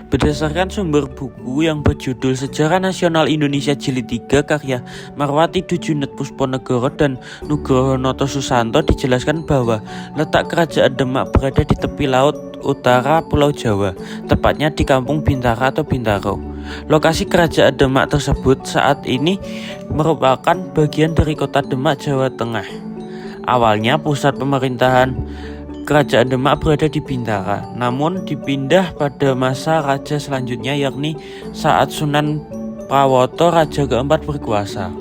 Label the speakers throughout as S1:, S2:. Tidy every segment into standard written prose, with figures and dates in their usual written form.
S1: Berdasarkan sumber buku yang berjudul Sejarah Nasional Indonesia Jilid 3 karya Marwati Dujunet Pusponegoro dan Nugroho Noto Susanto dijelaskan bahwa letak kerajaan Demak berada di tepi laut utara Pulau Jawa, tepatnya di Kampung Bintara atau Bintaro. Lokasi kerajaan Demak tersebut saat ini merupakan bagian dari kota Demak, Jawa Tengah. Awalnya pusat pemerintahan Kerajaan Demak berada di Bintara, namun dipindah pada masa raja selanjutnya, yakni saat Sunan Prawoto Raja keempat berkuasa.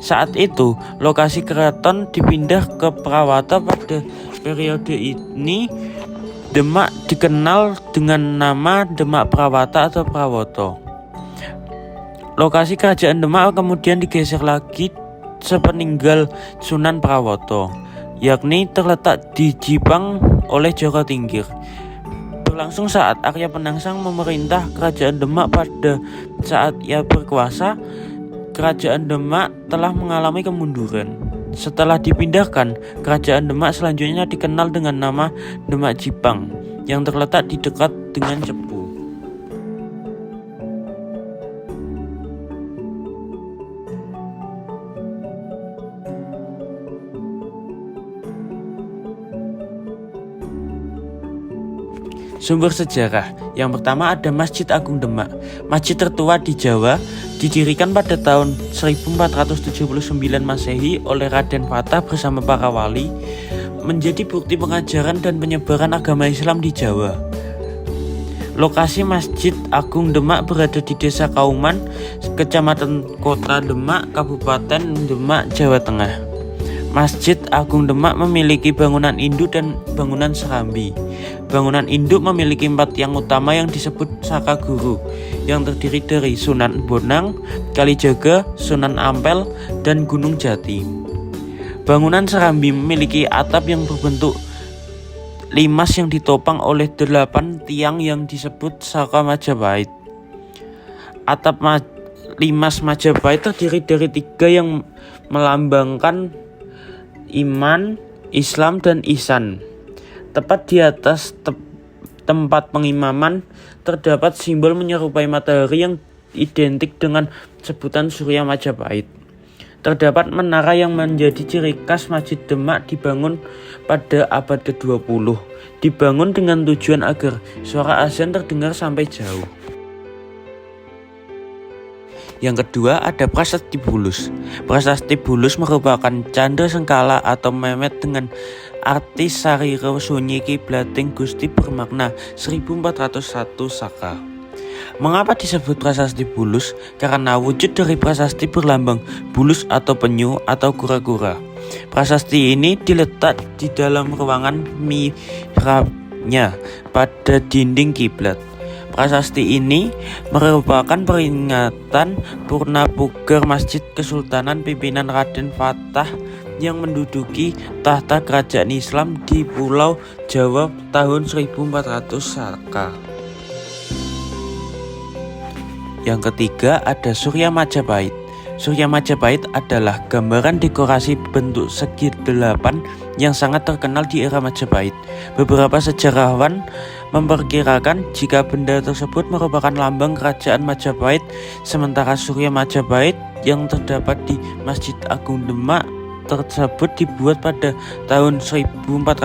S1: Saat itu, lokasi keraton dipindah ke Prawoto. Pada periode ini, Demak dikenal dengan nama Demak Prawata atau Prawoto. Lokasi kerajaan Demak kemudian digeser lagi sepeninggal Sunan Prawoto, yakni terletak di Jipang oleh Joko Tingkir. Berlangsung saat Arya Penangsang memerintah kerajaan Demak. Pada saat ia berkuasa, kerajaan Demak telah mengalami kemunduran. Setelah dipindahkan, kerajaan Demak selanjutnya dikenal dengan nama Demak Jipang yang terletak di dekat dengan Cepu. Sumber sejarah. Yang pertama ada Masjid Agung Demak. Masjid tertua di Jawa, didirikan pada tahun 1479 Masehi oleh Raden Fatah bersama para wali, menjadi bukti pengajaran dan penyebaran agama Islam di Jawa. Lokasi Masjid Agung Demak berada di Desa Kauman, Kecamatan Kota Demak, Kabupaten Demak, Jawa Tengah. Masjid Agung Demak memiliki bangunan induk dan bangunan serambi. Bangunan induk memiliki 4 tiang utama yang disebut Saka Guru, yang terdiri dari Sunan Bonang, Kalijaga, Sunan Ampel, dan Gunung Jati. Bangunan serambi memiliki atap yang berbentuk limas yang ditopang oleh 8 tiang yang disebut Saka Majapahit. Atap limas Majapahit terdiri dari 3 yang melambangkan iman, Islam, dan ihsan. Tepat di atas tempat pengimaman terdapat simbol menyerupai matahari yang identik dengan sebutan Surya Majapahit. Terdapat menara yang menjadi ciri khas Masjid Demak, dibangun pada abad ke-20. Dibangun dengan tujuan agar suara azan terdengar sampai jauh. Yang kedua ada Prasasti Bulus. Prasasti Bulus merupakan candra sengkala atau memet dengan arti sarira sunyi kiblating Gusti bermakna 1401 saka. Mengapa disebut Prasasti Bulus? Karena wujud dari prasasti berlambang bulus atau penyu atau kura-kura. Prasasti ini diletak di dalam ruangan mihrabnya pada dinding kiblat. Prasasti ini merupakan peringatan Purna Pugar Masjid Kesultanan pimpinan Raden Fatah yang menduduki tahta kerajaan Islam di Pulau Jawa tahun 1400 Saka. Yang ketiga ada Surya Majapahit. Surya Majapahit adalah gambaran dekorasi bentuk segi 8 yang sangat terkenal di era Majapahit. Beberapa sejarawan memperkirakan jika benda tersebut merupakan lambang kerajaan Majapahit, sementara Surya Majapahit yang terdapat di Masjid Agung Demak tersebut dibuat pada tahun 1401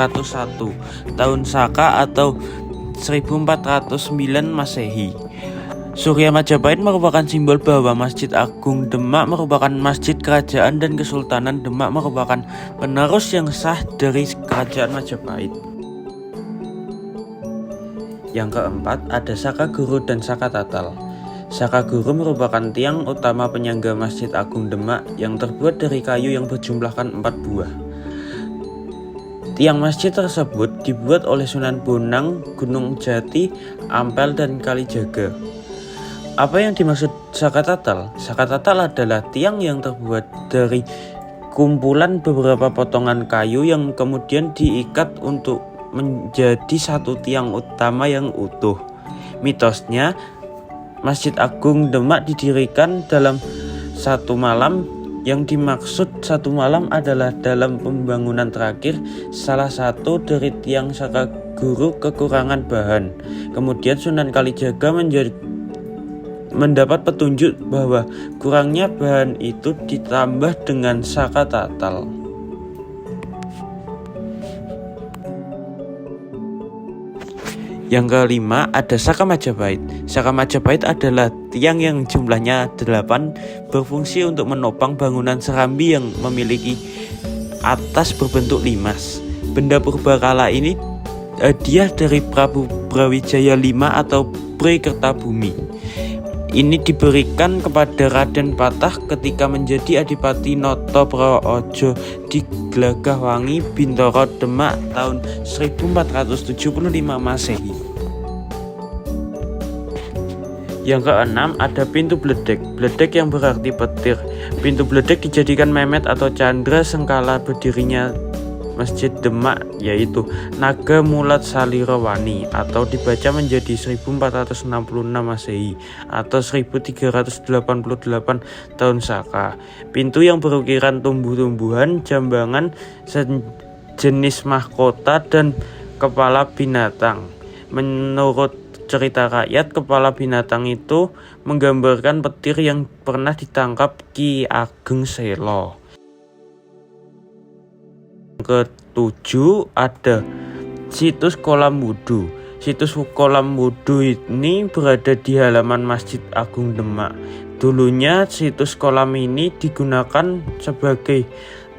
S1: tahun Saka atau 1409 Masehi. Surya Majapahit merupakan simbol bahwa Masjid Agung Demak merupakan masjid kerajaan dan Kesultanan Demak merupakan penerus yang sah dari kerajaan Majapahit. Yang keempat ada Saka Guru dan Saka Tatal. Saka Guru merupakan tiang utama penyangga Masjid Agung Demak yang terbuat dari kayu yang berjumlahkan 4 buah. Tiang masjid tersebut dibuat oleh Sunan Bonang, Gunung Jati, Ampel, dan Kalijaga. Apa yang dimaksud Saka Tatal? Saka Tatal adalah tiang yang terbuat dari kumpulan beberapa potongan kayu yang kemudian diikat untuk menjadi satu tiang utama yang utuh. Mitosnya, Masjid Agung Demak didirikan dalam satu malam Yang dimaksud satu malam adalah dalam pembangunan terakhir salah satu dari tiang saka guru kekurangan bahan. Kemudian Sunan Kalijaga mendapat petunjuk bahwa kurangnya bahan itu ditambah dengan saka tatal. Yang kelima ada Saka Majapahit. Saka Majapahit adalah tiang yang jumlahnya 8 berfungsi untuk menopang bangunan Serambi yang memiliki atas berbentuk limas. Benda purbakala ini hadiah dari Prabu Brawijaya V atau Pre Kertabumi. Ini diberikan kepada Raden Patah ketika menjadi Adipati Noto Praojo di Glagahwangi, Bintoro, Demak tahun 1475 Masehi. Yang keenam ada pintu bledek. Bledek yang berarti petir. Pintu bledek dijadikan memet atau candra sengkala berdirinya Masjid Demak, yaitu Naga Mulat Salirawani, atau dibaca menjadi 1466 Masehi atau 1388 tahun Saka. Pintu yang berukiran tumbuh-tumbuhan, jambangan, jenis mahkota dan kepala binatang. Menurut cerita rakyat, kepala binatang itu menggambarkan petir yang pernah ditangkap Ki Ageng Selo. Ketujuh ada situs kolam wudhu. Situs kolam wudhu ini berada di halaman Masjid Agung Demak. Dulunya situs kolam ini digunakan sebagai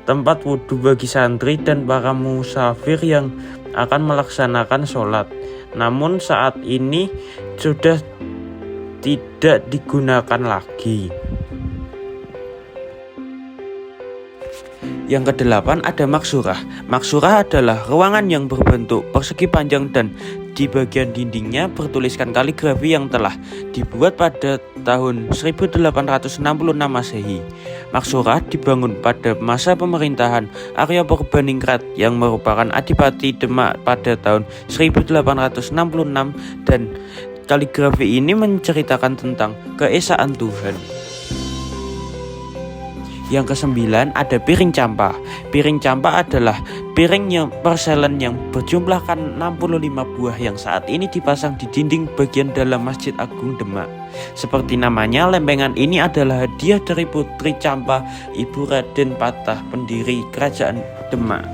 S1: tempat wudhu bagi santri dan para musafir yang akan melaksanakan sholat. Namun saat ini sudah tidak digunakan lagi. Yang kedelapan ada maksurah. Maksurah adalah ruangan yang berbentuk persegi panjang dan di bagian dindingnya bertuliskan kaligrafi yang telah dibuat pada tahun 1866 Masehi. Maksurah dibangun pada masa pemerintahan Arya Purbaningrat yang merupakan Adipati Demak pada tahun 1866, dan kaligrafi ini menceritakan tentang keesaan Tuhan. Yang kesembilan ada piring campa. Piring campa adalah piring yang perselen yang berjumlahkan 65 buah yang saat ini dipasang di dinding bagian dalam Masjid Agung Demak. Seperti namanya, lempengan ini adalah hadiah dari Putri Campa, Ibu Raden Patah, pendiri Kerajaan Demak.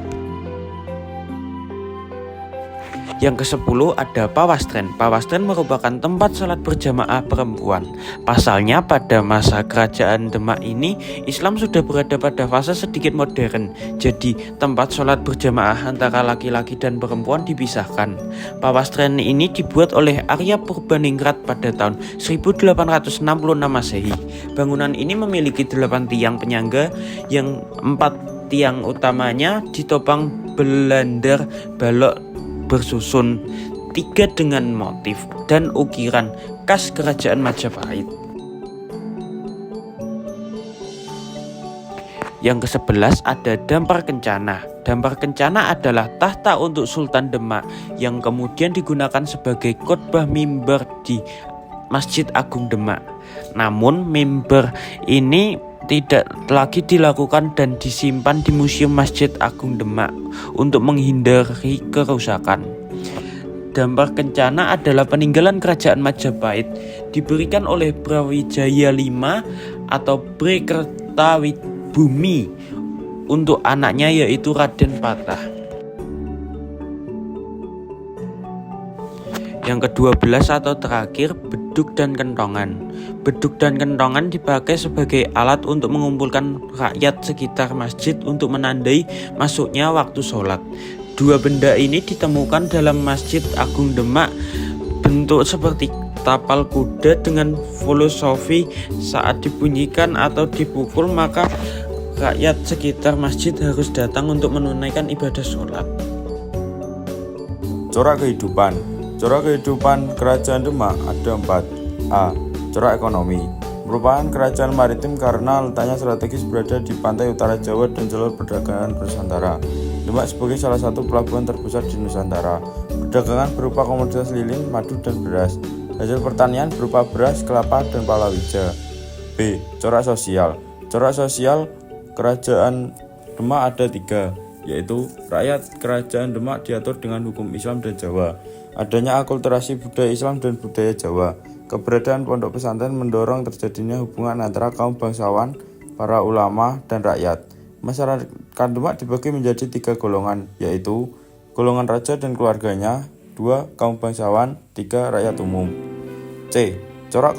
S1: Yang ke-10 ada pawastren. Pawastren merupakan tempat sholat berjamaah perempuan. Pasalnya pada masa kerajaan Demak ini, Islam sudah berada pada fase sedikit modern. Jadi tempat sholat berjamaah antara laki-laki dan perempuan dipisahkan. Pawastren ini dibuat oleh Arya Purbaningrat pada tahun 1866 Masehi. Bangunan ini memiliki 8 tiang penyangga yang 4 tiang utamanya ditopang belandar balok bersusun, 3 dengan motif dan ukiran khas kerajaan Majapahit. Yang ke-11 ada dampar kencana. Dampar kencana adalah tahta untuk Sultan Demak yang kemudian digunakan sebagai khotbah mimbar di Masjid Agung Demak. Namun mimbar ini tidak lagi dilakukan dan disimpan di Museum Masjid Agung Demak untuk menghindari kerusakan. Dampar kencana adalah peninggalan kerajaan Majapahit, diberikan oleh Brawijaya V atau Pre Kertabumi untuk anaknya, yaitu Raden Patah. Yang ke-12 atau terakhir, beduk dan kentongan. Beduk dan kentongan dipakai sebagai alat untuk mengumpulkan rakyat sekitar masjid untuk menandai masuknya waktu sholat. 2 benda ini ditemukan dalam Masjid Agung Demak, bentuk seperti tapal kuda dengan filosofi saat dibunyikan atau dipukul maka rakyat sekitar masjid harus datang untuk menunaikan ibadah sholat.
S2: Corak kehidupan. Corak kehidupan Kerajaan Demak ada 4. A. Corak ekonomi. Merupakan kerajaan maritim karena letaknya strategis berada di pantai utara Jawa dan jalur perdagangan Nusantara. Demak sebagai salah satu pelabuhan terbesar di Nusantara. Perdagangan berupa komoditas lilin, madu, dan beras. Hasil pertanian berupa beras, kelapa, dan palawija. B. Corak sosial. Corak sosial kerajaan Demak ada 3, yaitu rakyat kerajaan Demak diatur dengan hukum Islam dan Jawa. Adanya akulturasi budaya Islam dan budaya Jawa. Keberadaan pondok pesantren mendorong terjadinya hubungan antara kaum bangsawan, para ulama, dan rakyat. Masyarakat Demak dibagi menjadi 3 golongan, yaitu golongan raja dan keluarganya, 2 kaum bangsawan, 3 rakyat umum. C. Corak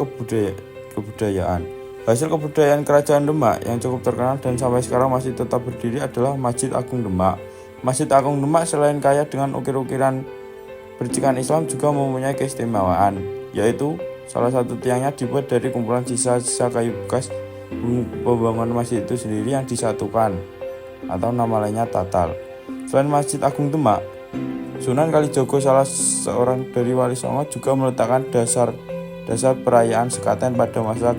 S2: kebudayaan. Hasil kebudayaan kerajaan Demak yang cukup terkenal dan sampai sekarang masih tetap berdiri adalah Masjid Agung Demak. Masjid Agung Demak selain kaya dengan ukir-ukiran percikan Islam juga mempunyai keistimewaan, yaitu salah satu tiangnya dibuat dari kumpulan sisa-sisa kayu bekas pembangunan masjid itu sendiri yang disatukan, atau nama lainnya tatal. Selain Masjid Agung Demak, Sunan Kalijogo, salah seorang dari Wali Songo, juga meletakkan dasar perayaan sekaten pada masa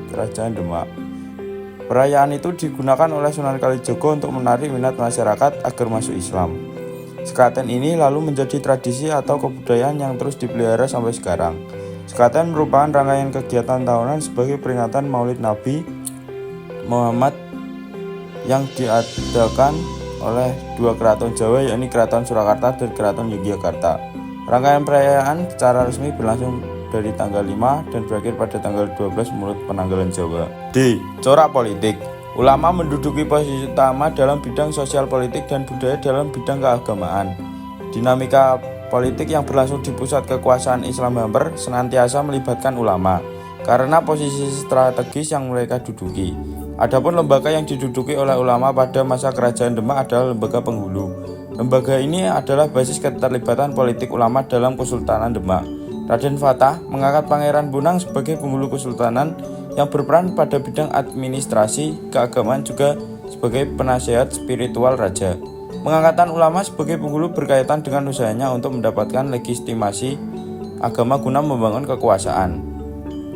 S2: kerajaan Demak. Perayaan itu digunakan oleh Sunan Kalijogo untuk menarik minat masyarakat agar masuk Islam. Sekaten ini lalu menjadi tradisi atau kebudayaan yang terus dipelihara sampai sekarang. Sekaten merupakan rangkaian kegiatan tahunan sebagai peringatan Maulid Nabi Muhammad yang diadakan oleh 2 keraton Jawa, yakni Keraton Surakarta dan Keraton Yogyakarta. Rangkaian perayaan secara resmi berlangsung dari tanggal 5 dan berakhir pada tanggal 12 menurut penanggalan Jawa. D. Corak politik. Ulama menduduki posisi utama dalam bidang sosial politik dan budaya dalam bidang keagamaan. Dinamika politik yang berlangsung di pusat kekuasaan Islam Bamber senantiasa melibatkan ulama karena posisi strategis yang mereka duduki. Adapun lembaga yang diduduki oleh ulama pada masa kerajaan Demak adalah lembaga penghulu. Lembaga ini adalah basis keterlibatan politik ulama dalam Kesultanan Demak. Raden Fatah mengangkat Pangeran Bonang sebagai penghulu kesultanan yang berperan pada bidang administrasi keagamaan juga sebagai penasehat spiritual raja. Pengangkatan ulama sebagai penghulu berkaitan dengan usahanya untuk mendapatkan legitimasi agama guna membangun kekuasaan.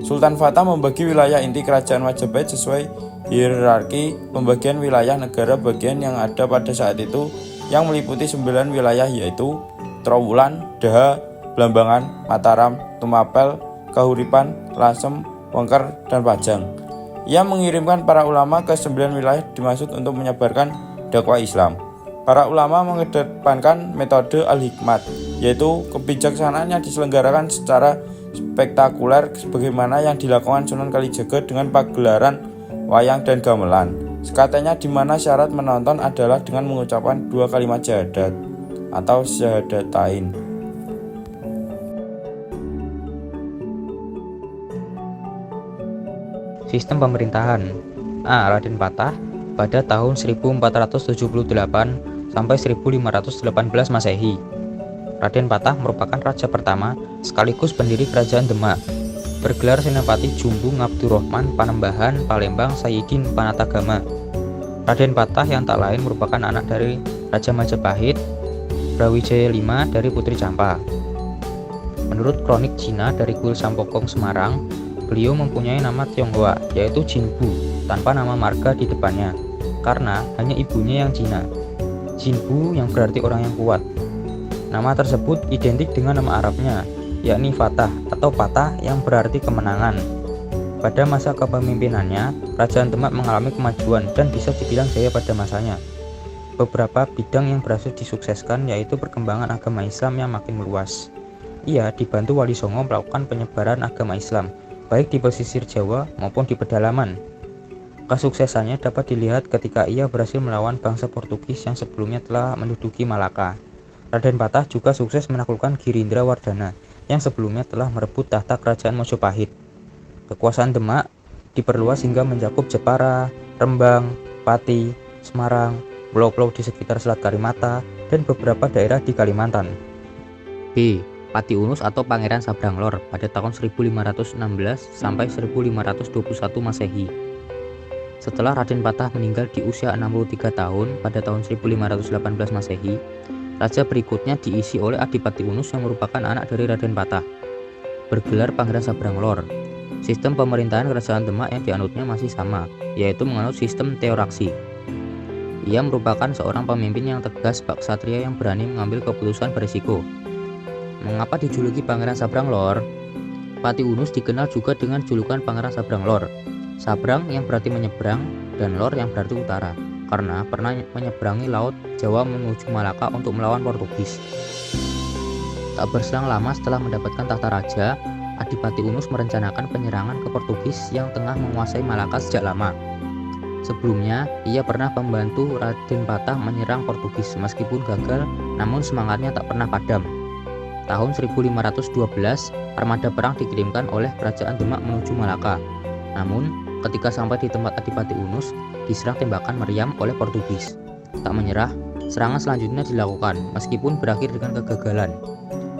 S2: Sultan Fatah membagi wilayah inti kerajaan Majapahit sesuai hierarki pembagian wilayah negara bagian yang ada pada saat itu, yang meliputi 9 wilayah, yaitu Trowulan, Daha, Blambangan, Mataram, Tumapel, Kahuripan, Lasem, Wengker, dan Pajang. Ia mengirimkan para ulama ke 9 wilayah dimaksud untuk menyebarkan dakwah Islam. Para ulama mengedepankan metode al-hikmat, yaitu kebijaksanaan yang diselenggarakan secara spektakuler sebagaimana yang dilakukan Sunan Kalijaga dengan pagelaran wayang dan gamelan. Sekatennya di mana syarat menonton adalah dengan mengucapkan 2 kalimat syahadat atau syahadatain.
S3: Sistem pemerintahan. A. Raden Patah pada tahun 1478 sampai 1518 Masehi. Raden Patah merupakan raja pertama sekaligus pendiri kerajaan Demak. Bergelar Senapati Jumbung Abdurrahman Panembahan Palembang Sayyidin Panatagama. Raden Patah yang tak lain merupakan anak dari Raja Majapahit Brawijaya V dari Putri Campa. Menurut kronik Cina dari kuil Sampokong Semarang, beliau mempunyai nama Tionghoa yaitu Jinbu tanpa nama marga di depannya karena hanya ibunya yang Cina. Jinbu yang berarti orang yang kuat. Nama tersebut identik dengan nama Arabnya, yakni Fatah atau Patah yang berarti kemenangan. Pada masa kepemimpinannya, Kerajaan Demak mengalami kemajuan dan bisa dibilang jaya pada masanya. Beberapa bidang yang berhasil disukseskan yaitu perkembangan agama Islam yang makin meluas. Ia dibantu Wali Songo melakukan penyebaran agama Islam, baik di pesisir Jawa maupun di pedalaman. Kesuksesannya dapat dilihat ketika ia berhasil melawan bangsa Portugis yang sebelumnya telah menduduki Malaka. Raden Patah juga sukses menaklukkan Girindra Wardana yang sebelumnya telah merebut tahta kerajaan Majapahit. Kekuasaan Demak diperluas hingga mencakup Jepara, Rembang, Pati, Semarang, pulau-pulau di sekitar Selat Karimata, dan beberapa daerah di Kalimantan. B. Pati Unus atau Pangeran Sabranglor pada tahun 1516 sampai 1521 Masehi. Setelah Raden Patah meninggal di usia 63 tahun pada tahun 1518 Masehi, raja berikutnya diisi oleh Adipati Unus yang merupakan anak dari Raden Patah. Bergelar Pangeran Sabranglor. Sistem pemerintahan kerajaan Demak yang dianutnya masih sama, yaitu menganut sistem teokrasi. Ia merupakan seorang pemimpin yang tegas, ksatria yang berani mengambil keputusan berisiko. Mengapa dijuluki Pangeran Sabranglor? Pati Unus dikenal juga dengan julukan Pangeran Sabranglor. Sabrang yang berarti menyeberang, dan Lor yang berarti utara, karena pernah menyeberangi Laut Jawa menuju Malaka untuk melawan Portugis. Tak berselang lama setelah mendapatkan tahta raja, Adipati Unus merencanakan penyerangan ke Portugis yang tengah menguasai Malaka sejak lama. Sebelumnya, ia pernah membantu Raden Patah menyerang Portugis. Meskipun gagal, namun semangatnya tak pernah padam. Tahun 1512, armada perang dikirimkan oleh Kerajaan Demak menuju Malaka. Namun, ketika sampai di tempat Adipati Unus, diserang tembakan meriam oleh Portugis. Tak menyerah, serangan selanjutnya dilakukan, meskipun berakhir dengan kegagalan.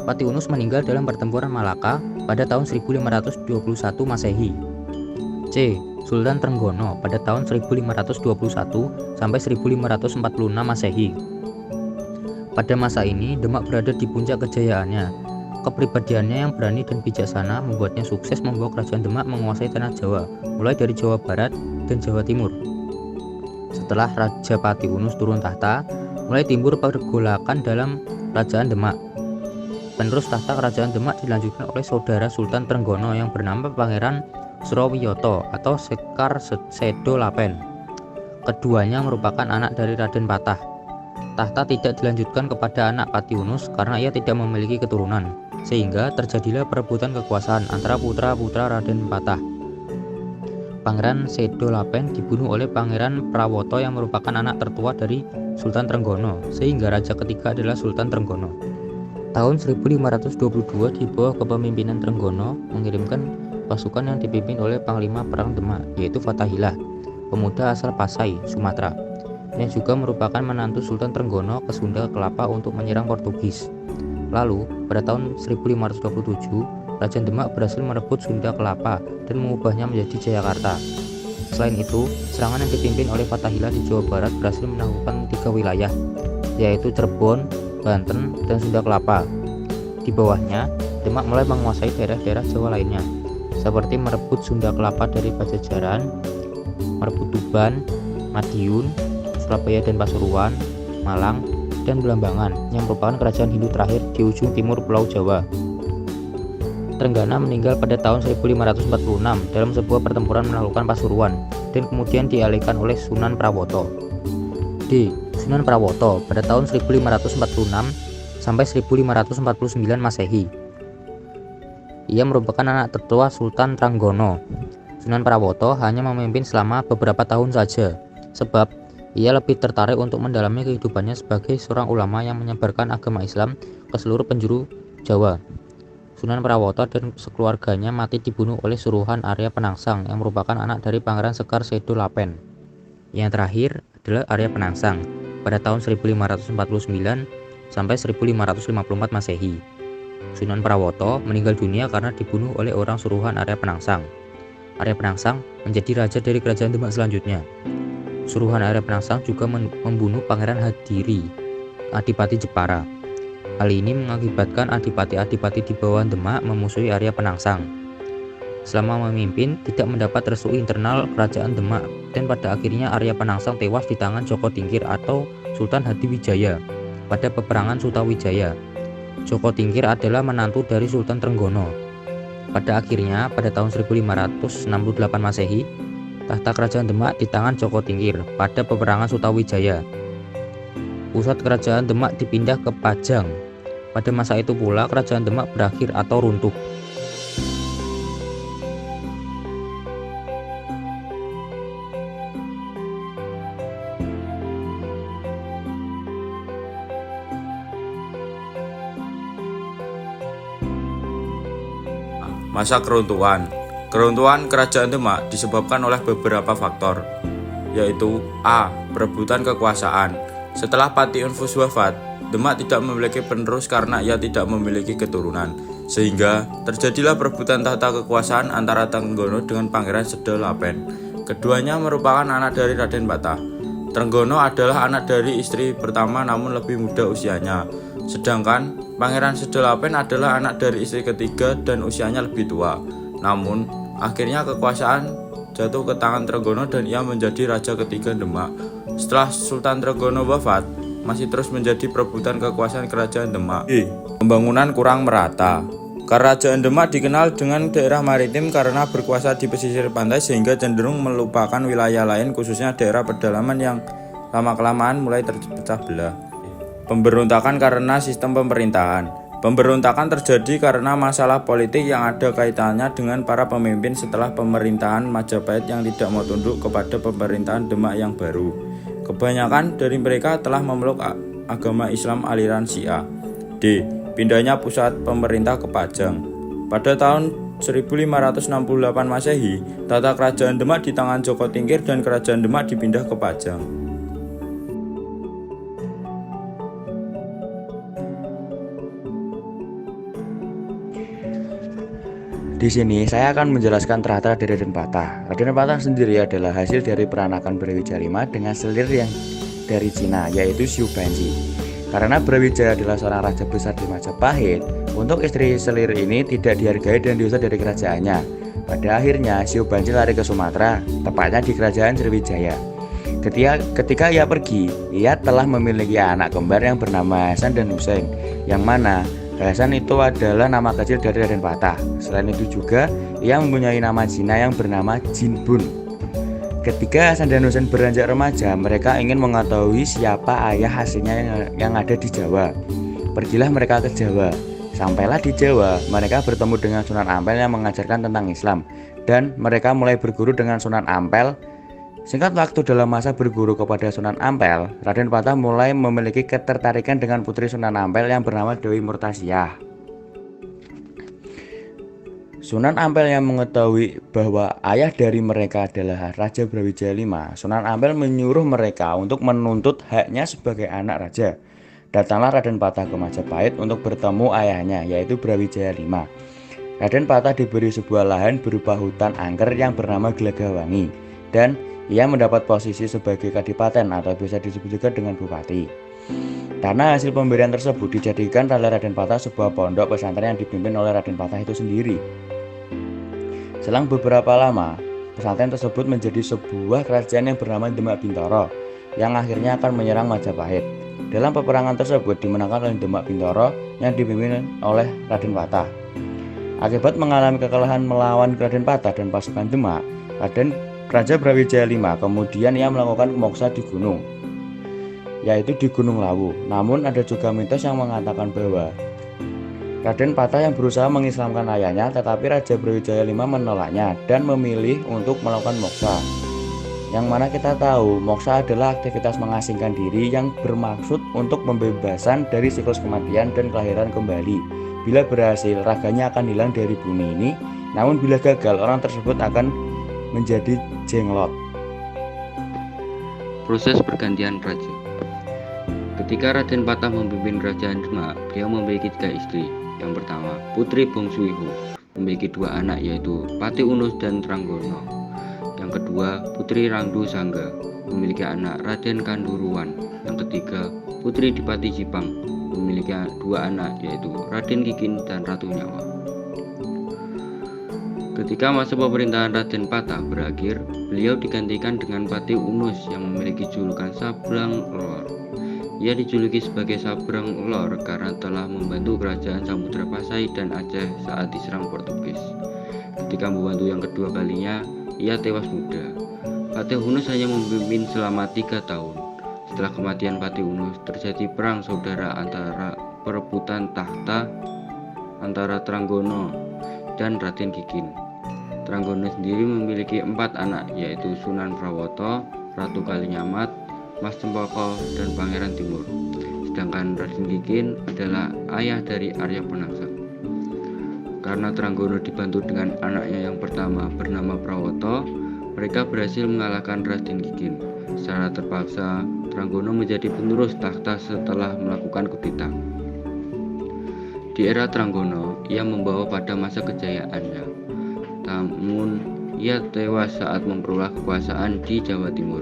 S3: Pati Unus meninggal dalam pertempuran Malaka pada tahun 1521 Masehi. C. Sultan Trenggono pada tahun 1521 sampai 1546 Masehi. Pada masa ini, Demak berada di puncak kejayaannya. Kepribadiannya yang berani dan bijaksana membuatnya sukses membawa kerajaan Demak menguasai tanah Jawa, mulai dari Jawa Barat dan Jawa Timur. Setelah Raja Pati Unus turun tahta, mulai timbul pergolakan dalam kerajaan Demak. Penerus tahta kerajaan Demak dilanjutkan oleh saudara Sultan Trenggono yang bernama Pangeran Surawiyoto atau Sekar Sedo Lapen. Keduanya merupakan anak dari Raden Patah. Tahta tidak dilanjutkan kepada anak Pati Unus karena ia tidak memiliki keturunan, sehingga terjadilah perebutan kekuasaan antara putra-putra Raden Patah. Pangeran Sedo Lapen dibunuh oleh Pangeran Prawoto yang merupakan anak tertua dari Sultan Trenggono, sehingga raja ketiga adalah Sultan Trenggono. Tahun 1522 di bawah kepemimpinan Trenggono mengirimkan pasukan yang dipimpin oleh Panglima Perang Demak, yaitu Fathahilah, pemuda asal Pasai, Sumatera, yang juga merupakan menantu Sultan Trenggono ke Sunda Kelapa untuk menyerang Portugis. Lalu, pada tahun 1527, Raja Demak berhasil merebut Sunda Kelapa dan mengubahnya menjadi Jayakarta. Selain itu, serangan yang dipimpin oleh Fathahilah di Jawa Barat berhasil menaklukkan 3 wilayah, yaitu Cirebon, Banten, dan Sunda Kelapa. Di bawahnya, Demak mulai menguasai daerah-daerah Jawa lainnya, seperti merebut Sunda Kelapa dari Pajajaran, merebut Tuban, Madiun, Surabaya dan Pasuruan, Malang, dan Belambangan yang merupakan kerajaan Hindu terakhir di ujung timur Pulau Jawa. Trenggana meninggal pada tahun 1546 dalam sebuah pertempuran menaklukkan Pasuruan dan kemudian dialihkan oleh Sunan Prawoto. D. Sunan Prawoto pada tahun 1546 sampai 1549 Masehi. Ia merupakan anak tertua Sultan Trenggono. Sunan Prawoto hanya memimpin selama beberapa tahun saja, sebab ia lebih tertarik untuk mendalami kehidupannya sebagai seorang ulama yang menyebarkan agama Islam ke seluruh penjuru Jawa. Sunan Prawoto dan sekeluarganya mati dibunuh oleh suruhan Arya Penangsang yang merupakan anak dari Pangeran Sekar Sedo Lapen. Yang terakhir adalah Arya Penangsang pada tahun 1549 sampai 1554 Masehi. Sunan Prawoto meninggal dunia karena dibunuh oleh orang suruhan Arya Penangsang. Arya Penangsang menjadi raja dari kerajaan Demak selanjutnya. Suruhan Arya Penangsang juga membunuh Pangeran Hadiri, Adipati Jepara. Hal ini mengakibatkan adipati-adipati di bawah Demak memusuhi Arya Penangsang. Selama memimpin, tidak mendapat restu internal kerajaan Demak, dan pada akhirnya Arya Penangsang tewas di tangan Joko Tingkir atau Sultan Hadiwijaya pada peperangan Sutawijaya. Joko Tingkir adalah menantu dari Sultan Trenggono. Pada akhirnya, pada tahun 1568 Masehi, tahta kerajaan Demak di tangan Joko Tingkir pada peperangan Sutawijaya. Pusat kerajaan Demak dipindah ke Pajang. Pada masa itu pula kerajaan Demak berakhir atau runtuh.
S2: Masa keruntuhan. Keruntuhan kerajaan Demak disebabkan oleh beberapa faktor, yaitu A. Perebutan kekuasaan. Setelah Pati Unus wafat, Demak tidak memiliki penerus karena ia tidak memiliki keturunan, sehingga terjadilah perebutan tahta kekuasaan antara Trenggono dengan Pangeran Sedo Lapen. Keduanya merupakan anak dari Raden Patah. Trenggono adalah anak dari istri pertama namun lebih muda usianya, sedangkan Pangeran Sedo Lapen adalah anak dari istri ketiga dan usianya lebih tua. Namun, akhirnya kekuasaan jatuh ke tangan Trenggono dan ia menjadi raja ketiga Demak. Setelah Sultan Trenggono wafat, masih terus menjadi perebutan kekuasaan kerajaan Demak. Pembangunan kurang merata. Kerajaan Demak dikenal dengan daerah maritim karena berkuasa di pesisir pantai sehingga cenderung melupakan wilayah lain khususnya daerah pedalaman yang lama-kelamaan mulai terpecah belah. Pemberontakan karena sistem pemerintahan. Pemberontakan terjadi karena masalah politik yang ada kaitannya dengan para pemimpin setelah pemerintahan Majapahit yang tidak mau tunduk kepada pemerintahan Demak yang baru. Kebanyakan dari mereka telah memeluk agama Islam aliran Syiah. D. Pindahnya pusat pemerintah ke Pajang. Pada tahun 1568 Masehi, tata kerajaan Demak di tangan Joko Tingkir dan kerajaan Demak dipindah ke Pajang.
S4: Di sini saya akan menjelaskan teratar dari Raden Patah. Raden Patah sendiri adalah hasil dari peranakan Brawijaya V dengan selir yang dari Cina, yaitu Xiu Banji. Karena Brawijaya adalah seorang raja besar di Majapahit, untuk istri selir ini tidak dihargai dan diusir dari kerajaannya. Pada akhirnya Xiu Banji lari ke Sumatera, tepatnya di kerajaan Sriwijaya. Ketika ia pergi, ia telah memiliki anak kembar yang bernama Hasan dan Husain, yang mana Hasan itu adalah nama kecil dari Raden Patah. Selain itu juga, ia mempunyai nama Cina yang bernama Jinbun. Ketika Hasan dan Husain beranjak remaja, mereka ingin mengetahui siapa ayah aslinya yang ada di Jawa. Pergilah mereka ke Jawa. Sampailah di Jawa, mereka bertemu dengan Sunan Ampel yang mengajarkan tentang Islam, dan mereka mulai berguru dengan Sunan Ampel. Singkat waktu dalam masa berguru kepada Sunan Ampel, Raden Patah mulai memiliki ketertarikan dengan putri Sunan Ampel yang bernama Dewi Murtasiah. Sunan Ampel yang mengetahui bahwa ayah dari mereka adalah Raja Brawijaya V, Sunan Ampel menyuruh mereka untuk menuntut haknya sebagai anak raja. Datanglah Raden Patah ke Majapahit untuk bertemu ayahnya, yaitu Brawijaya V. Raden Patah diberi sebuah lahan berupa hutan angker yang bernama Gelagawangi, dan ia mendapat posisi sebagai kadipaten atau bisa disebut juga dengan bupati. Karena hasil pemberian tersebut dijadikan oleh Raden Patah sebuah pondok pesantren yang dipimpin oleh Raden Patah itu sendiri. Selang beberapa lama, pesantren tersebut menjadi sebuah kerajaan yang bernama Demak Bintoro, yang akhirnya akan menyerang Majapahit. Dalam peperangan tersebut dimenangkan oleh Demak Bintoro yang dipimpin oleh Raden Patah. Akibat mengalami kekalahan melawan Raden Patah dan pasukan Demak, Raja Brawijaya V kemudian ia melakukan moksa di gunung, yaitu di Gunung Lawu. Namun ada juga mitos yang mengatakan bahwa Raden Patah yang berusaha mengislamkan ayahnya, tetapi Raja Brawijaya V menolaknya dan memilih untuk melakukan moksa. Yang mana kita tahu moksa adalah aktivitas mengasingkan diri yang bermaksud untuk pembebasan dari siklus kematian dan kelahiran kembali. Bila berhasil, raganya akan hilang dari bumi ini, namun bila gagal, orang tersebut akan menjadi jenglot.
S5: Proses pergantian raja. Ketika Raden Patah memimpin kerajaan Demak, beliau memiliki 3 istri. Yang pertama, Putri Bongsuihu, memiliki 2 anak yaitu Pati Unus dan Tranggono. Yang kedua, Putri Rangdu Sangga, memiliki anak Raden Kanduruan. Yang ketiga, Putri Dipati Jipang, memiliki 2 anak yaitu Raden Kikin dan Ratu Nyawa. Ketika masa pemerintahan Raden Patah berakhir, beliau digantikan dengan Pati Unus yang memiliki julukan Sabrang Lor. Ia dijuluki sebagai Sabrang Lor karena telah membantu kerajaan Samudra Pasai dan Aceh saat diserang Portugis. Ketika membantu yang kedua kalinya, ia tewas muda. Pati Unus hanya memimpin selama 3 tahun. Setelah kematian Pati Unus, terjadi perang saudara antara perebutan tahta antara Tranggono dan Raden Kikin. Tranggono sendiri memiliki 4 anak yaitu Sunan Prawoto, Ratu Kalinyamat, Mas Cempaka, dan Pangeran Timur. Sedangkan Raden Kikin adalah ayah dari Arya Penangsang. Karena Tranggono dibantu dengan anaknya yang pertama bernama Prawoto, mereka berhasil mengalahkan Raden Kikin. Secara terpaksa, Tranggono menjadi penerus tahta setelah melakukan kudeta. Di era Tranggono, ia membawa pada masa kejayaannya. Namun, ia tewas saat memperoleh kekuasaan di Jawa Timur.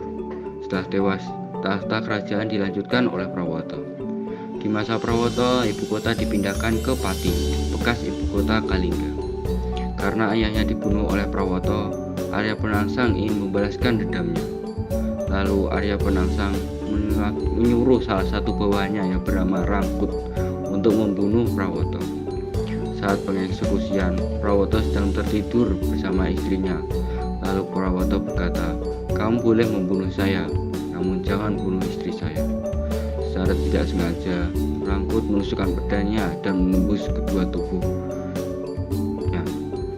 S5: Setelah tewas, tahta kerajaan dilanjutkan oleh Prawoto. Di masa Prawoto, ibu kota dipindahkan ke Pati, bekas ibu kota Kalingga. Karena ayahnya dibunuh oleh Prawoto, Arya Penangsang ingin membalaskan dendamnya. Lalu Arya Penangsang menyuruh salah satu bawahannya yang bernama Rangkut untuk membunuh Prawoto. Saat pengeksekusian, Prawoto sedang tertidur bersama istrinya. Lalu Prawoto berkata, "Kamu boleh membunuh saya, namun jangan bunuh istri saya." Secara tidak sengaja, Rangkut menusukkan pedangnya dan menembus kedua tubuhnya.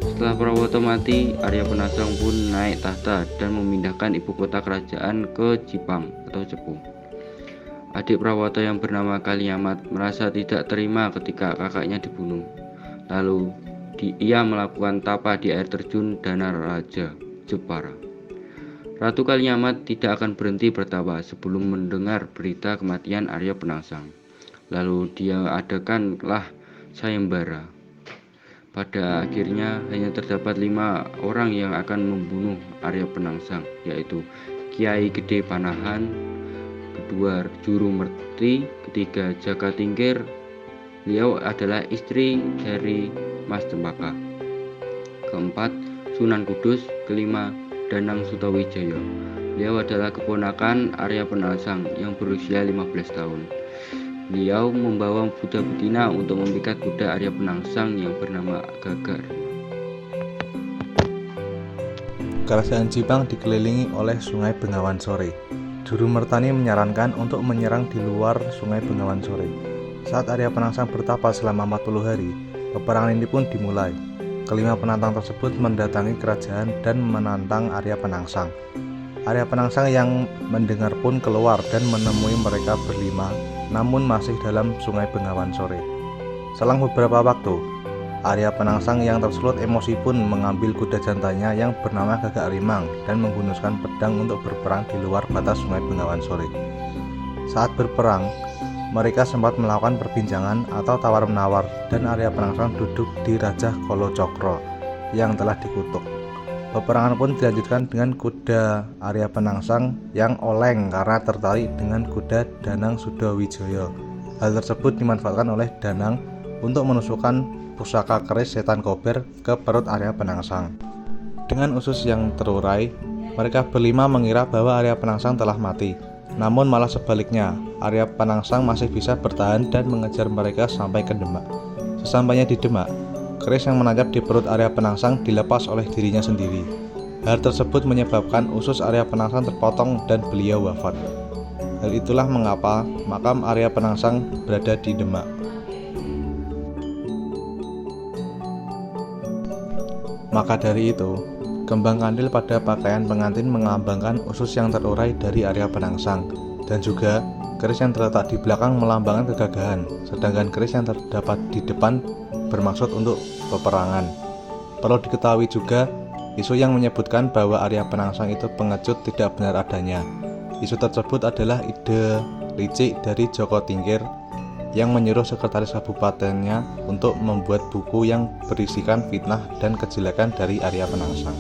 S5: Setelah Prawoto mati, Arya Penangsang pun naik tahta dan memindahkan ibu kota kerajaan ke Jipang atau Cepu. Adik Prawoto yang bernama Kaliamat merasa tidak terima ketika kakaknya dibunuh. Lalu ia melakukan tapa di air terjun Danaraja, Jepara. Ratu Kaliamat tidak akan berhenti bertapa sebelum mendengar berita kematian Arya Penangsang. Lalu dia adakanlah sayembara. Pada akhirnya hanya terdapat 5 orang yang akan membunuh Arya Penangsang, yaitu Kiai Gede Panahan, kedua Juru Merti, ketiga Jaka Tingkir. Beliau adalah istri dari Mas Cempaka. Keempat Sunan Kudus, kelima Danang Sutawijaya. Beliau adalah keponakan Arya Penangsang yang berusia 15 tahun. Beliau membawa Buddha betina untuk memikat kuda Arya Penangsang yang bernama Gagar.
S6: Kerajaan Jipang dikelilingi oleh Sungai Bengawan Sore. Juru Mertani menyarankan untuk menyerang di luar Sungai Bengawan Sore. Saat Arya Penangsang bertapa selama 40 hari, peperangan ini pun dimulai. Kelima penantang tersebut mendatangi kerajaan dan menantang Arya Penangsang. Arya Penangsang yang mendengar pun keluar dan menemui mereka berlima, namun masih dalam Sungai Bengawan Sore. Selang beberapa waktu, Arya Penangsang yang tersulut emosi pun mengambil kuda jantannya yang bernama Gagak Rimang dan menghunuskan pedang untuk berperang di luar batas Sungai Bengawan Sore. Saat berperang, mereka sempat melakukan perbincangan atau tawar-menawar dan Arya Penangsang duduk di Rajah Kolo Cokro yang telah dikutuk. Peperangan pun dilanjutkan dengan kuda Arya Penangsang yang oleng karena tertarik dengan kuda Danang Sutawijaya. Hal tersebut dimanfaatkan oleh Danang untuk menusukkan pusaka keris setan kober ke perut Arya Penangsang. Dengan usus yang terurai, mereka berlima mengira bahwa Arya Penangsang telah mati. Namun malah sebaliknya, Arya Penangsang masih bisa bertahan dan mengejar mereka sampai ke Demak. Sesampainya di Demak, keris yang menancap di perut Arya Penangsang dilepas oleh dirinya sendiri. Hal tersebut menyebabkan usus Arya Penangsang terpotong dan beliau wafat. Hal itulah mengapa makam Arya Penangsang berada di Demak. Maka dari itu, kembang kandil pada pakaian pengantin melambangkan usus yang terurai dari Arya Penangsang, dan juga keris yang terletak di belakang melambangkan kegagahan, sedangkan keris yang terdapat di depan bermaksud untuk peperangan. Perlu diketahui juga, isu yang menyebutkan bahwa Arya Penangsang itu pengecut tidak benar adanya. Isu tersebut adalah ide licik dari Joko Tingkir yang menyuruh sekretaris kabupatennya untuk membuat buku yang berisikan fitnah dan kejelekan dari Arya Penangsang.